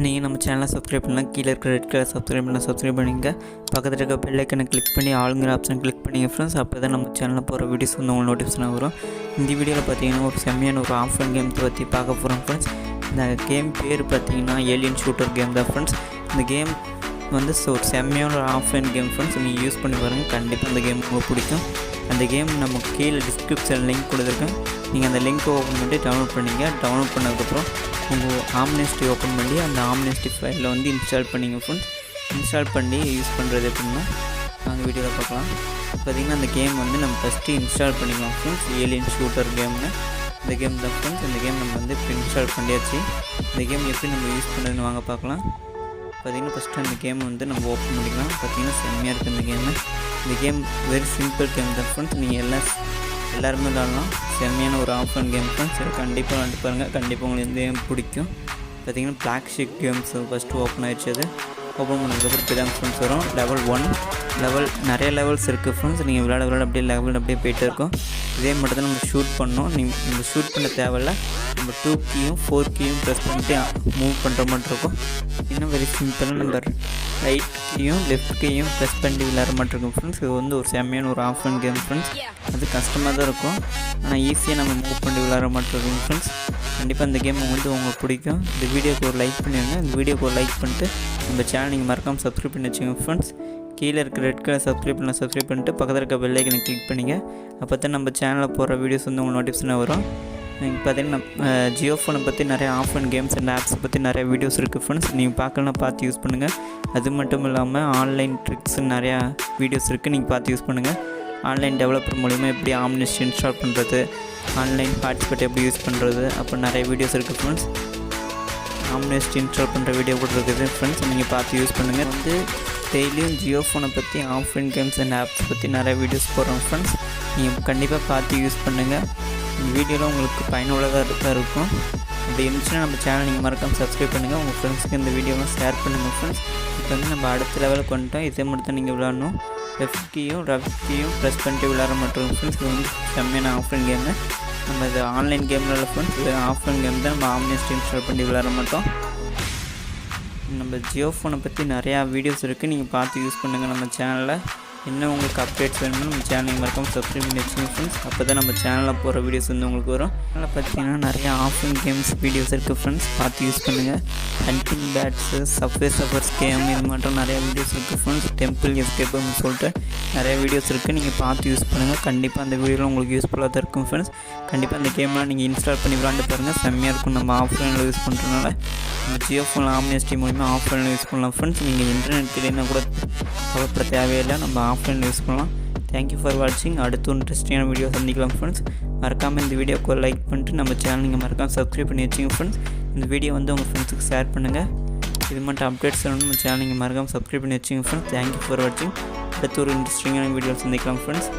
நீங்கள் நம்ம சேனலை சப்ஸ்கிரைப் பண்ணலாம். கீழே இருக்கிற ரெட் கலர் சப்ஸ்கிரைப் பண்ணிங்க. பக்கத்தில் இருக்க பெல் ஐக்கனை கிளிக் பண்ணி ஆளுங்கிற ஆப்ஷன் கிளிக் பண்ணிங்க ஃப்ரெண்ட்ஸ். அப்போ தான் நம்ம சேனலில் போகிற வீடியோஸ் வந்து உங்களுக்கு நோட்டிஃபிகேஷன் வரும். இந்த வீடியோவில் பார்த்தீங்கன்னா ஒரு செம்மையான ஒரு ஆஃப்லைன் கேம் பற்றி பார்க்க போகிறோம் ஃப்ரெண்ட்ஸ். இந்த கேம் பேர் பார்த்தீங்கன்னா ஏலியன் ஷூட்டர் கேம் தான் ஃப்ரெண்ட்ஸ். இந்த கேம் வந்து ஒரு செம்மையான ஒரு ஆஃப்லைன் கேம் ஃப்ரெண்ட்ஸ். நீங்கள் யூஸ் பண்ணி பாருங்கள், கண்டிப்பாக இந்த கேம் உங்களுக்கு பிடிக்கும். அந்த கேம் நம்ம கீழே டிஸ்கிரிப்ஷன் லிங்க் கொடுத்துருக்கேன். நீங்கள் அந்த லிங்க்கை ஓப்பன் பண்ணி டவுன்லோட் பண்ணிங்க. டவுன்லோட் பண்ணதுக்கப்புறம் உங்கள் ஆம்னெஸ்டி ஓப்பன் பண்ணி அந்த ஆம்னெஸ்டி ஃபைலில் வந்து இன்ஸ்டால் பண்ணிங்க ஃப்ரெண்ட்ஸ். இன்ஸ்டால் பண்ணி யூஸ் பண்ணுறது எப்படின்னா நாங்கள் வீடியோவில் பார்க்கலாம். பார்த்திங்கன்னா அந்த கேம் வந்து நம்ம ஃபஸ்ட்டு இன்ஸ்டால் பண்ணிக்கலாம் ஃப்ரெண்ட்ஸ். ஏலியன் ஷூட்டர் கேம்னு இந்த கேம் தான் ஃப்ரெண்ட்ஸ். இந்த கேம் நம்ம வந்து இப்போ இன்ஸ்டால் பண்ணியாச்சு. இந்த கேம் எப்படி நம்ம யூஸ் பண்ணுறதுன்னு வாங்க பார்க்கலாம். பார்த்திங்கன்னா ஃபஸ்ட்டு அந்த கேம் வந்து நம்ம ஓப்பன் பண்ணிக்கலாம். பார்த்திங்கன்னா செம்மையாக இருக்குது இந்த கேமு. இந்த கேம் வெரி சிம்பிள் கேம் தான் ஃப்ரெண்ட்ஸ். நீங்கள் எல்லாருமே விளாடலாம். செம்மையான ஒரு ஆஃப்லைன் கேம் ஃப்ரெண்ட்ஸ். கண்டிப்பாக விளாண்டு பாருங்கள், கண்டிப்பாக உங்களுக்கு இந்த கேம் பிடிக்கும். பார்த்திங்கன்னா black sheet games first open ஆகிடுச்சு. அது ஓப்பன் பண்ணதுக்கப்புறம் இப்போ தான் ஃப்ரெண்ட்ஸ் வரும். லெவல் 1 நிறைய லெவல்ஸ் இருக்குது ஃப்ரெண்ட்ஸ். நீங்கள் விளாட அப்படியே லெவல் அப்படியே போய்ட்டு இருக்கும். இதே மட்டும் தான் நம்ம ஷூட் பண்ணோம். நீங்கள் ஷூட் பண்ண தேவையில்ல. நம்ம 2 கீயும் 4 கீயும் ப்ரெஸ் பண்ணிட்டு மூவ் பண்ணுற மாதிரி இருக்கும். இன்னும் வெரி சிம்பிளாக நம்ம ரைட் கீயும் லெஃப்ட் கீயும் ப்ரெஸ் பண்ணி விளையாட மாதிரி இருக்கும் ஃப்ரெண்ட்ஸ். இது வந்து ஒரு செம்மையான ஒரு ஆஃப்லைன் கேம் ஃப்ரெண்ட்ஸ். அது கஷ்டமாக தான் இருக்கும், ஆனால் ஈஸியாக நம்ம மூவ் பண்ணி விளையாட மாதிரி இருக்கும் ஃப்ரெண்ட்ஸ். கண்டிப்பாக இந்த கேம் வந்து உங்களுக்கு பிடிக்கும். இந்த வீடியோக்கு ஒரு லைக் பண்ணிடுங்க. இந்த வீடியோக்கு ஒரு லைக் பண்ணிட்டு நம்ம சேனல் நீங்கள் மறக்காமல் சப்ஸ்கிரைப் பண்ணி வச்சுக்கோங்க ஃப்ரெண்ட்ஸ். கீழே இருக்க ரெட் கலர் சப்ஸ்கிரைப் பண்ணிட்டு பக்கத்தில் இருக்க பெல் ஐக்கனை கிளிக் பண்ணிங்க. அப்போ தான் நம்ம சேனலில் போகிற வீடியோஸ் வந்து உங்களுக்கு நோட்டிஃபிகேஷனாக வரும். நீங்கள் பார்த்தீங்கன்னா ஜியோ ஃபோனை பற்றி நிறைய ஆஃப்லைன் கேம்ஸ் அண்ட் ஆப்ஸை பற்றி நிறைய வீடியோஸ் இருக்குது ஃப்ரெண்ட்ஸ். நீங்கள் பார்க்கலாம், பார்த்து யூஸ் பண்ணுங்கள். அது மட்டும் இல்லாமல் ஆன்லைன் ட்ரிக்ஸ் நிறையா வீடியோஸ் இருக்குது, நீங்கள் பார்த்து யூஸ் பண்ணுங்கள். ஆன்லைன் டெவலப்பர் மூலிமா எப்படி ஆம்னெஸ்டி இன்ஸ்டால் பண்ணுறது, ஆன்லைன் பார்ட்டிசிபேட் எப்படி யூஸ் பண்ணுறது, அப்போ நிறைய வீடியோஸ் இருக்குது ஃப்ரெண்ட்ஸ். ஆம்னெஸ்டி இன்ஸ்டால் பண்ணுற வீடியோ கூட இருக்குது ஃப்ரெண்ட்ஸ். நீங்கள் பார்த்து யூஸ் பண்ணுங்கள். வந்து டெய்லியும் ஜியோ ஃபோனை பற்றி ஆஃப்லைன் கேம்ஸ் அண்ட் ஆப்ஸ் பற்றி நிறைய வீடியோஸ் போடுறோம் ஃப்ரெண்ட்ஸ். நீங்கள் கண்டிப்பாக பார்த்து யூஸ் பண்ணுங்கள். இந்த வீடியோவில் உங்களுக்கு பயனுள்ளதாக இருக்கும். அப்படி இருந்துச்சுன்னா நம்ம சேனல் நீங்கள் மறக்காமல் சப்ஸ்கிரைப் பண்ணுங்கள். உங்கள் ஃப்ரெண்ட்ஸுக்கு இந்த வீடியோவை ஷேர் பண்ணுங்கள் ஃப்ரெண்ட்ஸ். இப்போ வந்து நம்ம அடுத்த லெவலுக்கு வந்துட்டோம். இதே மட்டும் தான் நீங்கள் விளாடணும். லெஃப்ட் கீயும் ப்ரெஸ் பண்ணிட்டு விளாட மாட்டோம் ஃப்ரெண்ட்ஸ். இது வந்து செம்மையான ஆஃப்லைன் கேமு. நம்ம இது ஆன்லைன் கேமில் ஃப்ரெண்ட்ஸ். இது ஆஃப்லைன் கேம் தான். நம்ம ஆம்னெஸ்டி இன்ஸ்டால் பண்ணி விளாட மாட்டோம். நம்ம ஜியோ ஃபோனை பற்றி நிறையா வீடியோஸ் இருக்குது, நீங்கள் பார்த்து யூஸ் பண்ணுங்கள். நம்ம சேனலில் இன்னும் உங்களுக்கு அப்டேட்ஸ் வேணும்னா நம்ம சேனல் மறக்காமல் சப்ஸ்கிரைப் பண்ணி வச்சுக்கோங்க ஃப்ரெண்ட்ஸ். அப்போ தான் நம்ம சேனலில் போகிற வீடியோஸ் வந்து உங்களுக்கு வரும். அதனால் பார்த்தீங்கன்னா நிறையா ஆஃப்லைன் கேம்ஸ் வீடியோஸ் இருக்குது ஃப்ரெண்ட்ஸ், பார்த்து யூஸ் பண்ணுங்கள். ஹண்டிங் பேட்ஸு, சஃபர்ஸ் கேம், இது மட்டும் நிறையா வீடியோஸ் இருக்குது ஃப்ரெண்ட்ஸ். டெம்பிள் எஸ்கேப்னு சொல்லிட்டு நிறைய வீடியோஸ் இருக்குது, நீங்கள் பார்த்து யூஸ் பண்ணுங்கள். கண்டிப்பாக அந்த வீடியோவில் உங்களுக்கு யூஸ்ஃபுல்லாக தான் இருக்கும் ஃப்ரெண்ட்ஸ். கண்டிப்பாக அந்த கேம்லாம் நீங்கள் இன்ஸ்டால் பண்ணி விளாண்டு பாருங்கள், செம்மையாக இருக்கும். நம்ம ஆஃப்லைனில் யூஸ் பண்ணுறதுனால நம்ம ஜியோ ஃபோனில் ஆம்னெஸ்டி மூலிமா ஆஃப்லைனில் யூஸ் பண்ணலாம் ஃப்ரெண்ட்ஸ். நீங்கள் இன்டர்நெட் இல்லைன்னா கூட கவலைப்பட தேவையில்லை, நம்ம ஆஃப்லைனில் யூஸ் பண்ணலாம். தேங்க்யூ ஃபார் வாட்சிங். அடுத்து ஒரு இன்ட்ரெஸ்டிங்கான வீடியோ சந்திக்கலாம் ஃப்ரெண்ட்ஸ். மறக்காமல் இந்த வீடியோக்கு லைக் பண்ணிட்டு நம்ம சேனல் நீங்கள் மறக்காமல் சப்ஸ்கிரைப் பண்ணி வச்சுங்க ஃப்ரெண்ட்ஸ். இந்த வீடியோ வந்து உங்கள் ஃப்ரெண்ட்ஸுக்கு ஷேர் பண்ணுங்கள். இது மட்டும் அப்டேட்ஸ் வேணும் நம்ம சேனல் நீங்கள் மறக்காமல் சப்ஸ்கிரைப் பண்ணி வச்சுங்க ஃப்ரெண்ட்ஸ். தேங்க்யூ ஃபார் வாட்சிங். அடுத்து ஒரு இன்ட்ரெஸ்டிங்கான வீடியோ சந்திக்கலாம் ஃப்ரெண்ட்ஸ்.